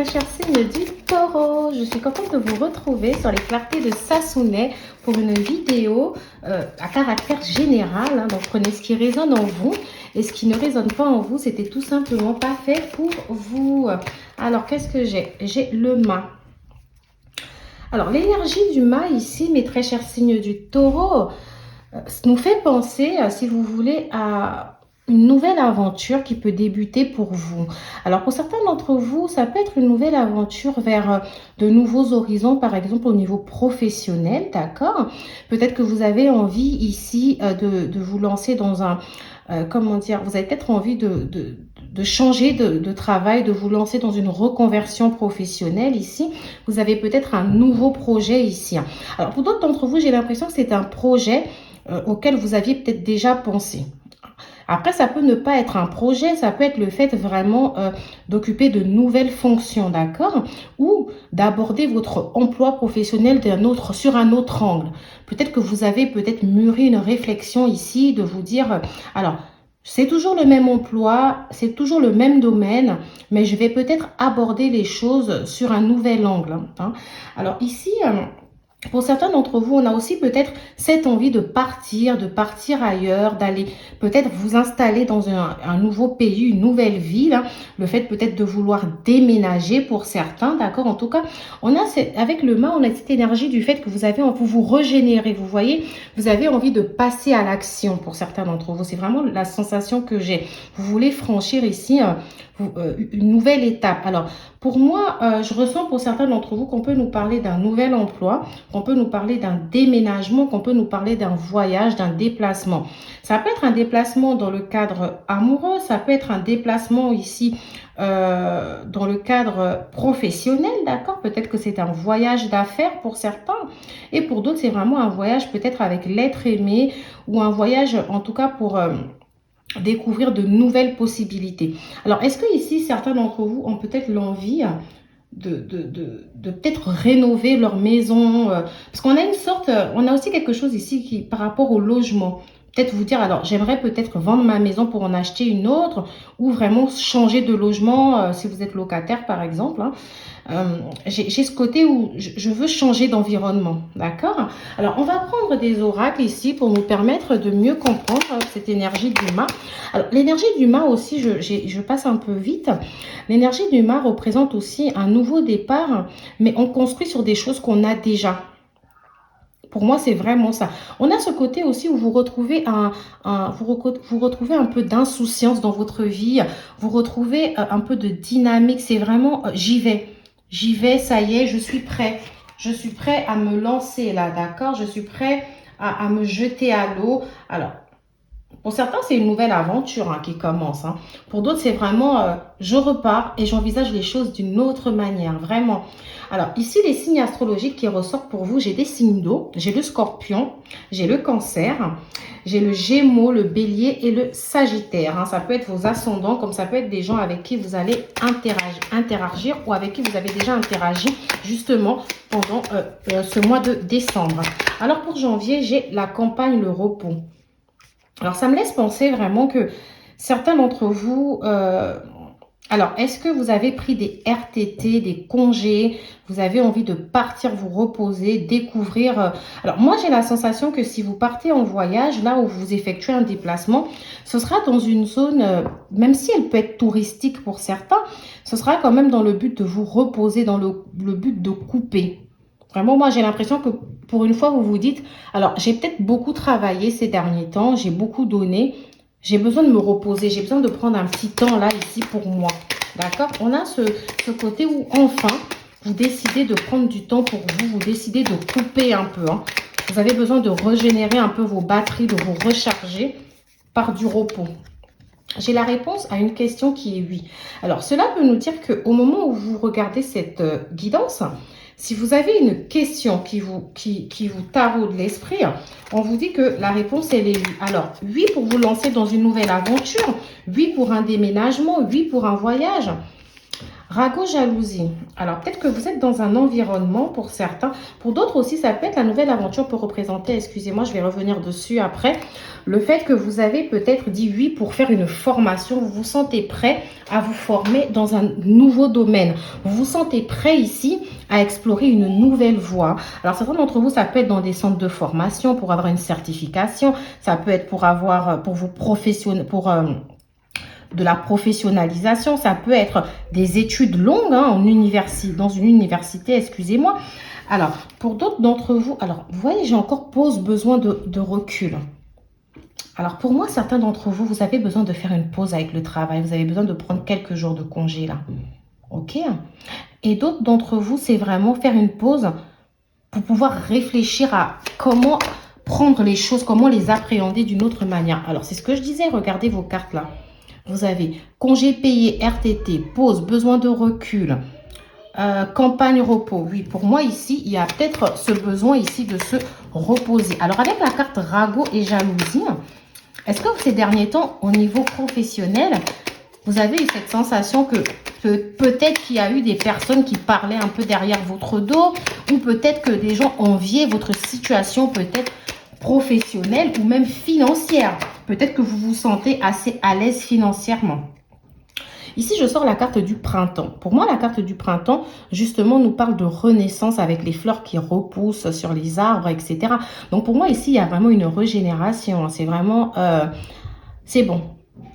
très cher signe du Taureau. Je suis contente de vous retrouver sur les clartés de Sassounay pour une vidéo à caractère général. Donc prenez ce qui résonne en vous et ce qui ne résonne pas en vous, c'était tout simplement pas fait pour vous. Alors qu'est-ce que j'ai? J'ai le mât. Alors l'énergie du mât ici, mes très chers signes du Taureau, nous fait penser, si vous voulez, à une nouvelle aventure qui peut débuter pour vous. Alors pour certains d'entre vous, ça peut être une nouvelle aventure vers de nouveaux horizons, par exemple au niveau professionnel, d'accord? Peut-être que vous avez envie ici de vous lancer dans un, comment dire, vous avez peut-être envie de changer de travail, de vous lancer dans une reconversion professionnelle ici. Vous avez peut-être un nouveau projet ici. Alors pour d'autres d'entre vous, j'ai l'impression que c'est un projet auquel vous aviez peut-être déjà pensé. Après, ça peut ne pas être un projet, ça peut être le fait vraiment d'occuper de nouvelles fonctions, d'accord? Ou d'aborder votre emploi professionnel sur un autre angle. Peut-être que vous avez peut-être mûri une réflexion ici de vous dire, alors, c'est toujours le même emploi, c'est toujours le même domaine, mais je vais peut-être aborder les choses sur un nouvel angle. Hein. Alors ici... pour certains d'entre vous, on a aussi peut-être cette envie de partir ailleurs, d'aller peut-être vous installer dans un nouveau pays, une nouvelle ville. Hein. Le fait peut-être de vouloir déménager pour certains, d'accord? En tout cas, avec le mât, on a cette énergie du fait que vous avez envie de vous régénérer. Vous voyez, vous avez envie de passer à l'action pour certains d'entre vous. C'est vraiment la sensation que j'ai. Vous voulez franchir ici une nouvelle étape. Alors, pour moi, je ressens pour certains d'entre vous qu'on peut nous parler d'un nouvel emploi, qu'on peut nous parler d'un déménagement, qu'on peut nous parler d'un voyage, d'un déplacement. Ça peut être un déplacement dans le cadre amoureux, ça peut être un déplacement ici dans le cadre professionnel, d'accord? Peut-être que c'est un voyage d'affaires pour certains et pour d'autres, c'est vraiment un voyage peut-être avec l'être aimé ou un voyage en tout cas pour... découvrir de nouvelles possibilités. Alors, est-ce que ici, certains d'entre vous ont peut-être l'envie de peut-être rénover leur maison parce qu'on a une sorte, on a aussi quelque chose ici qui, par rapport au logement, peut-être vous dire, alors, j'aimerais peut-être vendre ma maison pour en acheter une autre ou vraiment changer de logement si vous êtes locataire, par exemple. Hein. J'ai ce côté où je veux changer d'environnement, d'accord? Alors, on va prendre des oracles ici pour nous permettre de mieux comprendre cette énergie du mât. Alors, l'énergie du mât aussi, je passe un peu vite. L'énergie du mât représente aussi un nouveau départ, mais on construit sur des choses qu'on a déjà. Pour moi, c'est vraiment ça. On a ce côté aussi où vous retrouvez vous retrouvez un peu d'insouciance dans votre vie. Vous retrouvez un peu de dynamique. C'est vraiment, j'y vais. J'y vais, ça y est, je suis prêt. Je suis prêt à me lancer là, d'accord? Je suis prêt à me jeter à l'eau. Alors, pour certains, c'est une nouvelle aventure qui commence. Hein. Pour d'autres, c'est vraiment, je repars et j'envisage les choses d'une autre manière, vraiment. Alors, ici, les signes astrologiques qui ressortent pour vous, j'ai des signes d'eau, j'ai le scorpion, j'ai le cancer, j'ai le gémeaux, le bélier et le sagittaire. Hein. Ça peut être vos ascendants, comme ça peut être des gens avec qui vous allez interagir ou avec qui vous avez déjà interagi justement pendant ce mois de décembre. Alors, pour janvier, j'ai la campagne, le repos. Alors, ça me laisse penser vraiment que certains d'entre vous... alors, est-ce que vous avez pris des RTT, des congés? Vous avez envie de partir vous reposer, découvrir... alors, moi, j'ai la sensation que si vous partez en voyage, là où vous effectuez un déplacement, ce sera dans une zone, même si elle peut être touristique pour certains, ce sera quand même dans le but de vous reposer, dans le but de couper. Vraiment, moi, j'ai l'impression que pour une fois, vous vous dites, alors, j'ai peut-être beaucoup travaillé ces derniers temps, j'ai beaucoup donné, j'ai besoin de me reposer, j'ai besoin de prendre un petit temps là, ici, pour moi. D'accord? On a ce côté où, enfin, vous décidez de prendre du temps pour vous, vous décidez de couper un peu. Hein. Vous avez besoin de régénérer un peu vos batteries, de vous recharger par du repos. J'ai la réponse à une question qui est oui. Alors, cela peut nous dire qu'au moment où vous regardez cette guidance, si vous avez une question qui vous taraude l'esprit, on vous dit que la réponse, elle est oui. Alors, oui pour vous lancer dans une nouvelle aventure, oui pour un déménagement, oui pour un voyage. Ragot, jalousie. Alors, peut-être que vous êtes dans un environnement pour certains. Pour d'autres aussi, ça peut être la nouvelle aventure peut représenter, excusez-moi, je vais revenir dessus après, le fait que vous avez peut-être dit oui pour faire une formation. Vous vous sentez prêt à vous former dans un nouveau domaine. Vous vous sentez prêt ici à explorer une nouvelle voie. Alors, certains d'entre vous, ça peut être dans des centres de formation pour avoir une certification. Ça peut être pour avoir, pour vous professionnel, pour... de la professionnalisation, ça peut être des études longues hein, dans une université, excusez-moi. Alors, pour d'autres d'entre vous, alors, vous voyez, j'ai encore besoin de recul. Alors, pour moi, certains d'entre vous, vous avez besoin de faire une pause avec le travail. Vous avez besoin de prendre quelques jours de congé, là. OK? Et d'autres d'entre vous, c'est vraiment faire une pause pour pouvoir réfléchir à comment prendre les choses, comment les appréhender d'une autre manière. Alors, c'est ce que je disais, regardez vos cartes, là. Vous avez congé payé, RTT, pause, besoin de recul, campagne repos. Oui, pour moi ici, il y a peut-être ce besoin ici de se reposer. Alors avec la carte ragot et jalousie, est-ce que ces derniers temps, au niveau professionnel, vous avez eu cette sensation que peut-être qu'il y a eu des personnes qui parlaient un peu derrière votre dos ou peut-être que des gens enviaient votre situation peut-être professionnelle ou même financière. Peut-être que vous vous sentez assez à l'aise financièrement. Ici, je sors la carte du printemps. Pour moi, la carte du printemps, justement, nous parle de renaissance avec les fleurs qui repoussent sur les arbres, etc. Donc, pour moi, ici, il y a vraiment une régénération. C'est vraiment... c'est bon.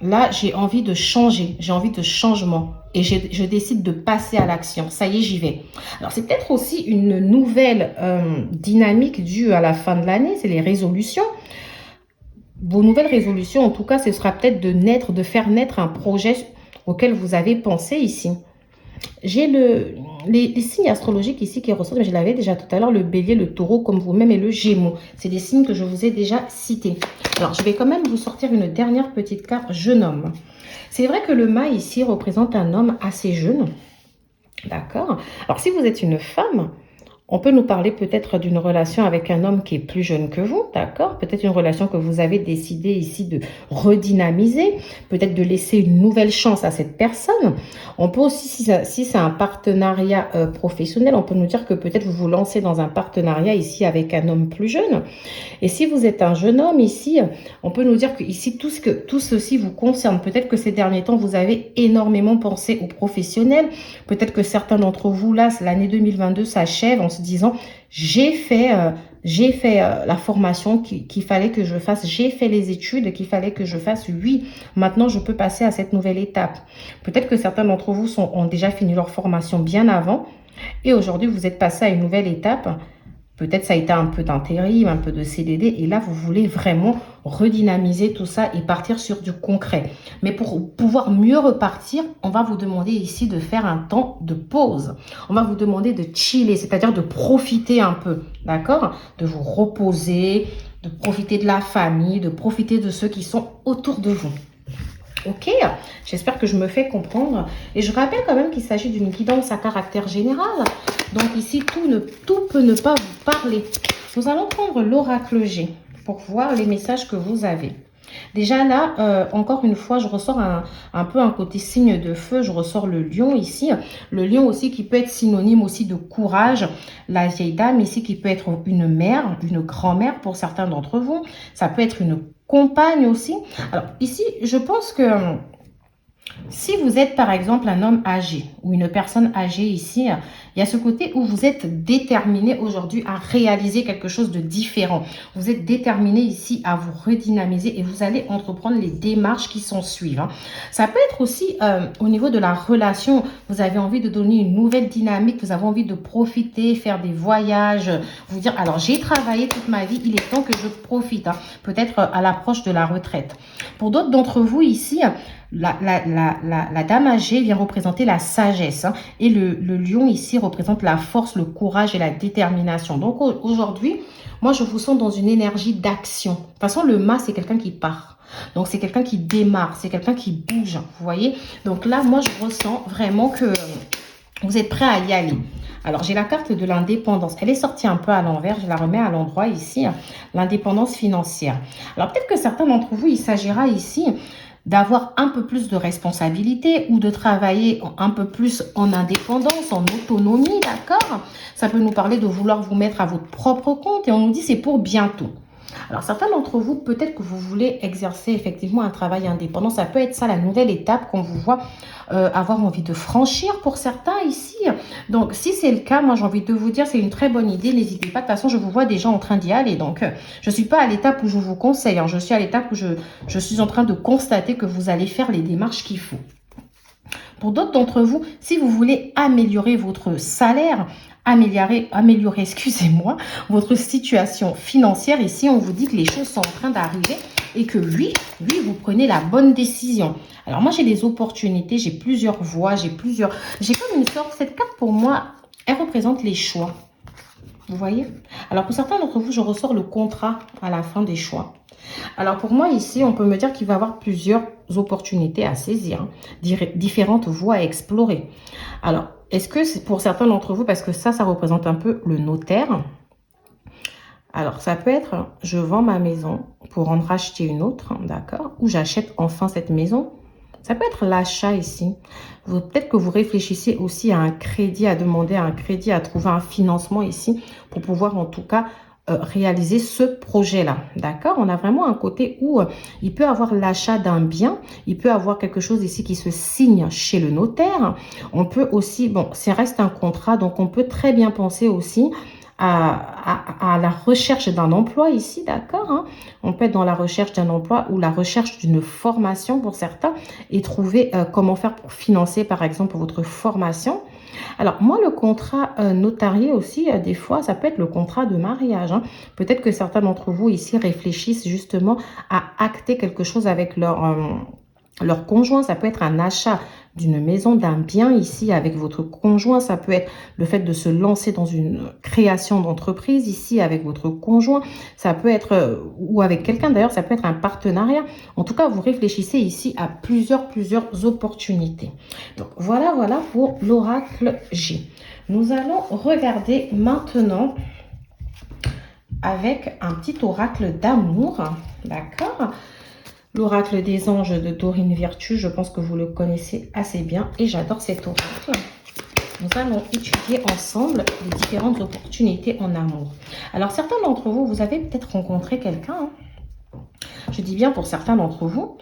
Là, j'ai envie de changer. J'ai envie de changement. Et je décide de passer à l'action. Ça y est, j'y vais. Alors, c'est peut-être aussi une nouvelle dynamique due à la fin de l'année. C'est les résolutions. Vos nouvelles résolutions, en tout cas, ce sera peut-être de faire naître un projet auquel vous avez pensé ici. J'ai les signes astrologiques ici qui ressortent, mais je l'avais déjà tout à l'heure, le bélier, le taureau comme vous-même et le gémeaux. C'est des signes que je vous ai déjà cités. Alors, je vais quand même vous sortir une dernière petite carte, jeune homme. C'est vrai que le mât ici représente un homme assez jeune. D'accord? Alors, si vous êtes une femme, on peut nous parler peut-être d'une relation avec un homme qui est plus jeune que vous, d'accord? Peut-être une relation que vous avez décidé ici de redynamiser, peut-être de laisser une nouvelle chance à cette personne. On peut aussi, si c'est un partenariat professionnel, on peut nous dire que peut-être vous vous lancez dans un partenariat ici avec un homme plus jeune. Et si vous êtes un jeune homme ici, on peut nous dire que ici tout ceci vous concerne. Peut-être que ces derniers temps, vous avez énormément pensé aux professionnels. Peut-être que certains d'entre vous, là, l'année 2022 s'achève en se disant j'ai fait la formation qu'il fallait que je fasse, j'ai fait les études qu'il fallait que je fasse, oui, maintenant je peux passer à cette nouvelle étape. Peut-être que certains d'entre vous ont déjà fini leur formation bien avant et aujourd'hui vous êtes passé à une nouvelle étape. Peut-être ça a été un peu d'intérim, un peu de CDD et là vous voulez vraiment redynamiser tout ça et partir sur du concret. Mais pour pouvoir mieux repartir, on va vous demander ici de faire un temps de pause. On va vous demander de chiller, c'est-à-dire de profiter un peu, d'accord? De vous reposer, de profiter de la famille, de profiter de ceux qui sont autour de vous. Ok, j'espère que je me fais comprendre. Et je rappelle quand même qu'il s'agit d'une guidance à caractère général. Donc ici, tout peut ne pas vous parler. Nous allons prendre l'oracle G pour voir les messages que vous avez. Déjà là, encore une fois, je ressors un peu un côté signe de feu. Je ressors le lion ici. Le lion aussi qui peut être synonyme aussi de courage. La vieille dame ici qui peut être une mère, une grand-mère pour certains d'entre vous. Ça peut être une compagne aussi. Alors ici, je pense que si vous êtes par exemple un homme âgé ou une personne âgée ici, il y a ce côté où vous êtes déterminé aujourd'hui à réaliser quelque chose de différent. Vous êtes déterminé ici à vous redynamiser et vous allez entreprendre les démarches qui s'en suivent. Ça peut être aussi au niveau de la relation, vous avez envie de donner une nouvelle dynamique, vous avez envie de profiter, faire des voyages, vous dire alors j'ai travaillé toute ma vie, il est temps que je profite, peut-être à l'approche de la retraite. Pour d'autres d'entre vous ici, la dame âgée vient représenter la sagesse et le lion ici représente la force, le courage et la détermination. Donc aujourd'hui, moi je vous sens dans une énergie d'action. De toute façon, le mât c'est quelqu'un qui part. Donc c'est quelqu'un qui démarre, c'est quelqu'un qui bouge, vous voyez. Donc là, moi je ressens vraiment que vous êtes prêt à y aller. Alors, j'ai la carte de l'indépendance. Elle est sortie un peu à l'envers. Je la remets à l'endroit ici. L'indépendance financière. Alors, peut-être que certains d'entre vous, il s'agira ici d'avoir un peu plus de responsabilité ou de travailler un peu plus en indépendance, en autonomie, d'accord? Ça peut nous parler de vouloir vous mettre à votre propre compte et on nous dit c'est pour bientôt. Alors, certains d'entre vous, peut-être que vous voulez exercer effectivement un travail indépendant. Ça peut être ça la nouvelle étape qu'on vous voit avoir envie de franchir pour certains ici. Donc, si c'est le cas, moi, j'ai envie de vous dire, c'est une très bonne idée. N'hésitez pas. De toute façon, je vous vois déjà en train d'y aller. Donc, je ne suis pas à l'étape où je vous conseille. Hein. Je suis à l'étape où je suis en train de constater que vous allez faire les démarches qu'il faut. Pour d'autres d'entre vous, si vous voulez améliorer votre salaire, améliorer, excusez-moi, votre situation financière, ici, on vous dit que les choses sont en train d'arriver et que lui, vous prenez la bonne décision. Alors, moi, j'ai des opportunités, j'ai plusieurs voies, j'ai comme une sorte, cette carte, pour moi, elle représente les choix. Vous voyez? Alors, pour certains d'entre vous, je ressors le contrat à la fin des choix. Alors, pour moi, ici, on peut me dire qu'il va y avoir plusieurs opportunités à saisir, hein, différentes voies à explorer. Alors, est-ce que c'est pour certains d'entre vous, parce que ça représente un peu le notaire. Alors, ça peut être, je vends ma maison pour en racheter une autre, d'accord? Ou j'achète enfin cette maison. Ça peut être l'achat ici. Peut-être que vous réfléchissez aussi à un crédit, à demander un crédit, à trouver un financement ici pour pouvoir en tout cas réaliser ce projet-là. D'accord? On a vraiment un côté où il peut avoir l'achat d'un bien, il peut avoir quelque chose ici qui se signe chez le notaire. On peut aussi, bon, ça reste un contrat, donc on peut très bien penser aussi à la recherche d'un emploi ici, d'accord, hein? On peut être dans la recherche d'un emploi ou la recherche d'une formation pour certains et trouver comment faire pour financer, par exemple, votre formation. Alors, moi, le contrat notarié aussi, des fois, ça peut être le contrat de mariage. Hein. Peut-être que certains d'entre vous ici réfléchissent justement à acter quelque chose avec leur conjoint. Ça peut être un achat d'une maison, d'un bien ici avec votre conjoint. Ça peut être le fait de se lancer dans une création d'entreprise ici avec votre conjoint. Ça peut être, ou avec quelqu'un d'ailleurs, ça peut être un partenariat. En tout cas, vous réfléchissez ici à plusieurs opportunités. Donc voilà pour l'oracle G. Nous allons regarder maintenant avec un petit oracle d'amour, d'accord? L'oracle des anges de Dorine Virtue, je pense que vous le connaissez assez bien et j'adore cet oracle. Nous allons étudier ensemble les différentes opportunités en amour. Alors, certains d'entre vous, vous avez peut-être rencontré quelqu'un. Hein. Je dis bien pour certains d'entre vous.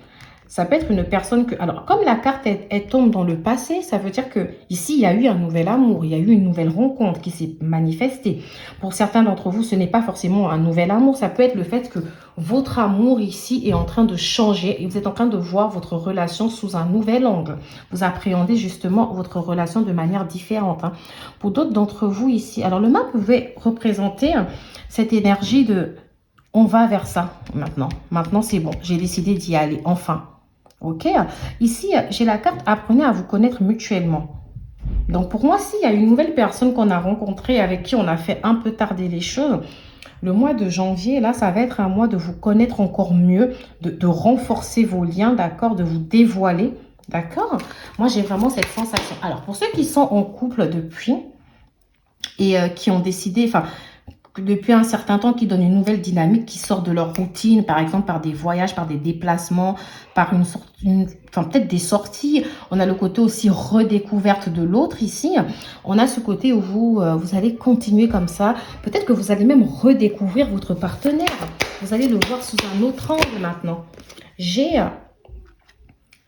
Ça peut être une personne que... Alors, comme la carte, elle tombe dans le passé, ça veut dire que ici il y a eu un nouvel amour, il y a eu une nouvelle rencontre qui s'est manifestée. Pour certains d'entre vous, ce n'est pas forcément un nouvel amour. Ça peut être le fait que votre amour ici est en train de changer et vous êtes en train de voir votre relation sous un nouvel angle. Vous appréhendez justement votre relation de manière différente. Hein. Pour d'autres d'entre vous ici, alors le mât pouvait représenter cette énergie de... On va vers ça maintenant. Maintenant, c'est bon. J'ai décidé d'y aller. Enfin. Ok, ici, j'ai la carte « Apprenez à vous connaître mutuellement ». Donc, pour moi, s'il y a une nouvelle personne qu'on a rencontrée, avec qui on a fait un peu tarder les choses, le mois de janvier, là, ça va être un mois de vous connaître encore mieux, de renforcer vos liens, d'accord, de vous dévoiler, d'accord. Moi, j'ai vraiment cette sensation. Alors, pour ceux qui sont en couple depuis et qui ont décidé, enfin... depuis un certain temps, qui donne une nouvelle dynamique, qui sort de leur routine, par exemple par des voyages, par des déplacements, par enfin peut-être des sorties. On a le côté aussi redécouverte de l'autre ici. On a ce côté où vous allez continuer comme ça. Peut-être que vous allez même redécouvrir votre partenaire. Vous allez le voir sous un autre angle maintenant.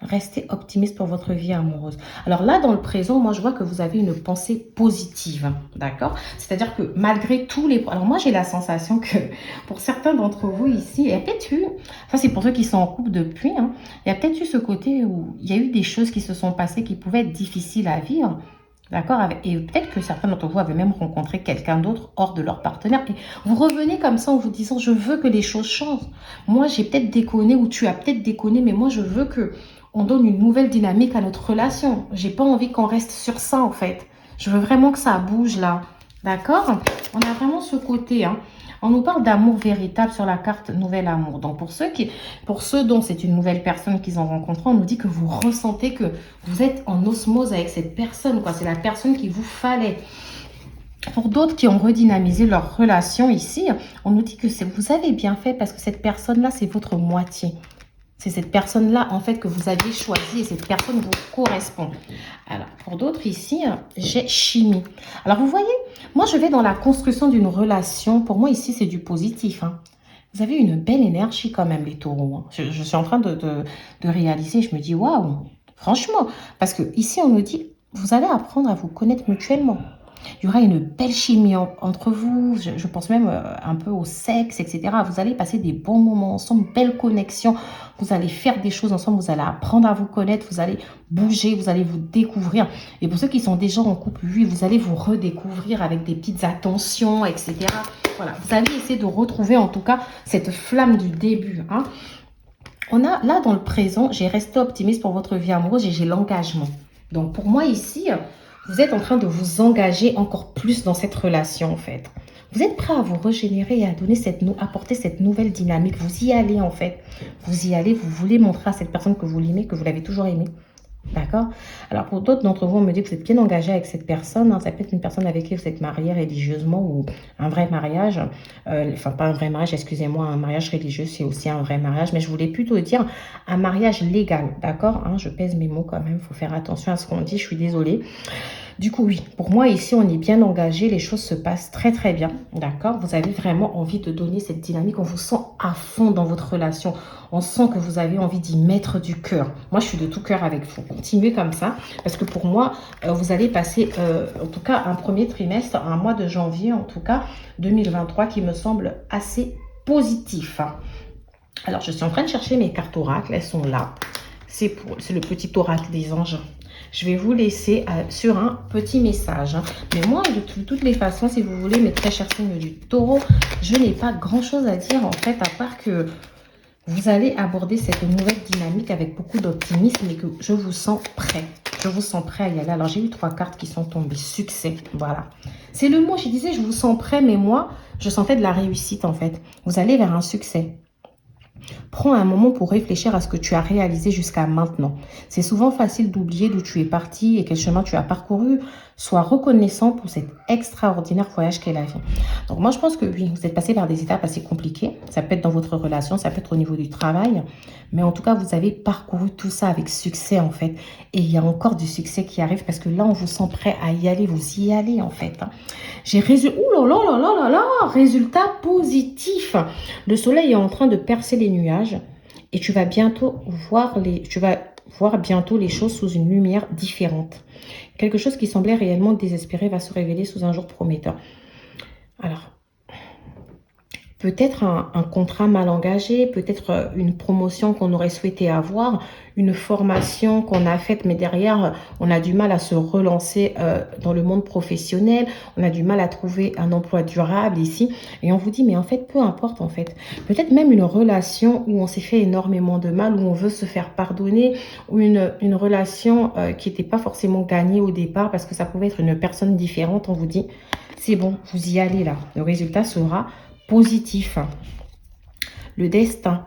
Restez optimiste pour votre vie amoureuse. Alors là, dans le présent, moi, je vois que vous avez une pensée positive, d'accord? C'est-à-dire que malgré tous les... Alors moi, j'ai la sensation que pour certains d'entre vous ici, il y a peut-être eu... Ça, c'est pour ceux qui sont en couple depuis. Hein, il y a peut-être eu ce côté où il y a eu des choses qui se sont passées qui pouvaient être difficiles à vivre. D'accord? Et peut-être que certains d'entre vous avaient même rencontré quelqu'un d'autre hors de leur partenaire. Et vous revenez comme ça en vous disant, je veux que les choses changent. Moi, j'ai peut-être déconné ou tu as peut-être déconné, mais moi, je veux que... on donne une nouvelle dynamique à notre relation. J'ai pas envie qu'on reste sur ça, en fait. Je veux vraiment que ça bouge, là. D'accord? On a vraiment ce côté, hein. On nous parle d'amour véritable sur la carte Nouvel Amour. Donc, pour ceux dont c'est une nouvelle personne qu'ils ont rencontrée, on nous dit que vous ressentez que vous êtes en osmose avec cette personne, quoi. C'est la personne qu'il vous fallait. Pour d'autres qui ont redynamisé leur relation ici, on nous dit que vous avez bien fait parce que cette personne-là, c'est votre moitié. C'est cette personne-là, en fait, que vous aviez choisie et cette personne vous correspond. Alors, pour d'autres ici, j'ai chimie. Alors, vous voyez, moi, je vais dans la construction d'une relation. Pour moi, ici, c'est du positif. Hein. Vous avez une belle énergie quand même, les taureaux. Hein. Je suis en train de réaliser, je me dis, waouh, franchement. Parce que ici, on nous dit, vous allez apprendre à vous connaître mutuellement. Il y aura une belle chimie entre vous. Je pense même un peu au sexe, etc. Vous allez passer des bons moments ensemble, belle connexion. Vous allez faire des choses ensemble. Vous allez apprendre à vous connaître. Vous allez bouger. Vous allez vous découvrir. Et pour ceux qui sont déjà en couple, oui, vous allez vous redécouvrir avec des petites attentions, etc. Voilà. Vous allez essayer de retrouver en tout cas cette flamme du début. Hein. On a là dans le présent, j'ai resté optimiste pour votre vie amoureuse et j'ai l'engagement. Donc pour moi ici, vous êtes en train de vous engager encore plus dans cette relation en fait. Vous êtes prêt à vous régénérer et à donner apporter cette nouvelle dynamique. Vous y allez en fait. Vous y allez, vous voulez montrer à cette personne que vous l'aimez, que vous l'avez toujours aimé. D'accord? Alors, pour d'autres d'entre vous, on me dit que vous êtes bien engagé avec cette personne. Hein. Ça peut être une personne avec qui vous êtes marié religieusement ou un vrai mariage. Enfin, pas un vrai mariage, excusez-moi. Un mariage religieux, c'est aussi un vrai mariage. Mais je voulais plutôt dire un mariage légal. D'accord? Hein, je pèse mes mots quand même. Il faut faire attention à ce qu'on dit. Je suis désolée. Du coup, oui, pour moi, ici, on est bien engagé. Les choses se passent très, très bien. D'accord? Vous avez vraiment envie de donner cette dynamique. On vous sent à fond dans votre relation. On sent que vous avez envie d'y mettre du cœur. Moi, je suis de tout cœur avec vous. Continuez comme ça. Parce que pour moi, vous allez passer, en tout cas, un premier trimestre, un mois de janvier, en tout cas, 2023, qui me semble assez positif. Alors, je suis en train de chercher mes cartes oracles. Elles sont là. C'est le petit oracle des anges. Je vais vous laisser sur un petit message. Hein. Mais moi, de toutes les façons, si vous voulez, mes très chers signes du taureau, je n'ai pas grand-chose à dire en fait, à part que vous allez aborder cette nouvelle dynamique avec beaucoup d'optimisme et que je vous sens prêt. Je vous sens prêt à y aller. Alors, j'ai eu 3 cartes qui sont tombées. Succès, voilà. C'est le mot, je disais, je vous sens prêt, mais moi, je sentais de la réussite en fait. Vous allez vers un succès. Prends un moment pour réfléchir à ce que tu as réalisé jusqu'à maintenant. C'est souvent facile d'oublier d'où tu es parti et quel chemin tu as parcouru. Sois reconnaissant pour cet extraordinaire voyage qu'est la vie. Donc moi, je pense que oui, vous êtes passé par des étapes assez compliquées. Ça peut être dans votre relation, ça peut être au niveau du travail. Mais en tout cas, vous avez parcouru tout ça avec succès en fait. Et il y a encore du succès qui arrive parce que là, on vous sent prêt à y aller. Vous y allez en fait. J'ai résultat. Ouh là là là là là là, résultat positif. Le soleil est en train de percer les nuages et tu vas bientôt voir bientôt les choses sous une lumière différente. Quelque chose qui semblait réellement désespéré va se révéler sous un jour prometteur. Alors, peut-être un contrat mal engagé, peut-être une promotion qu'on aurait souhaité avoir, une formation qu'on a faite, mais derrière, on a du mal à se relancer dans le monde professionnel, on a du mal à trouver un emploi durable ici, et on vous dit, mais en fait, peu importe en fait. Peut-être même une relation où on s'est fait énormément de mal, où on veut se faire pardonner, ou une relation qui n'était pas forcément gagnée au départ, parce que ça pouvait être une personne différente, on vous dit, c'est bon, vous y allez là. Le résultat sera positif. Le destin.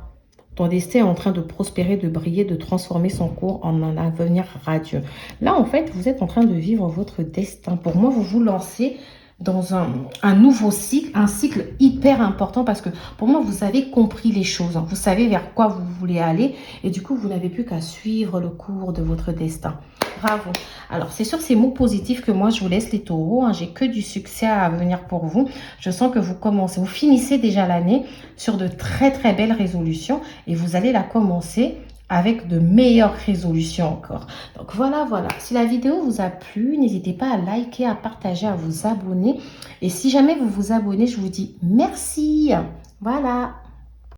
Ton destin est en train de prospérer, de briller, de transformer son cours en un avenir radieux. Là, en fait, vous êtes en train de vivre votre destin. Pour moi, vous vous lancez dans un nouveau cycle, un cycle hyper important parce que pour moi, vous avez compris les choses. Vous savez vers quoi vous voulez aller et du coup, vous n'avez plus qu'à suivre le cours de votre destin. Bravo. Alors, c'est sur ces mots positifs que moi, je vous laisse les taureaux. Hein. J'ai que du succès à venir pour vous. Je sens que vous finissez déjà l'année sur de très, très belles résolutions et vous allez la commencer avec de meilleures résolutions encore. Donc voilà. Si la vidéo vous a plu, n'hésitez pas à liker, à partager, à vous abonner. Et si jamais vous vous abonnez, je vous dis merci. Voilà.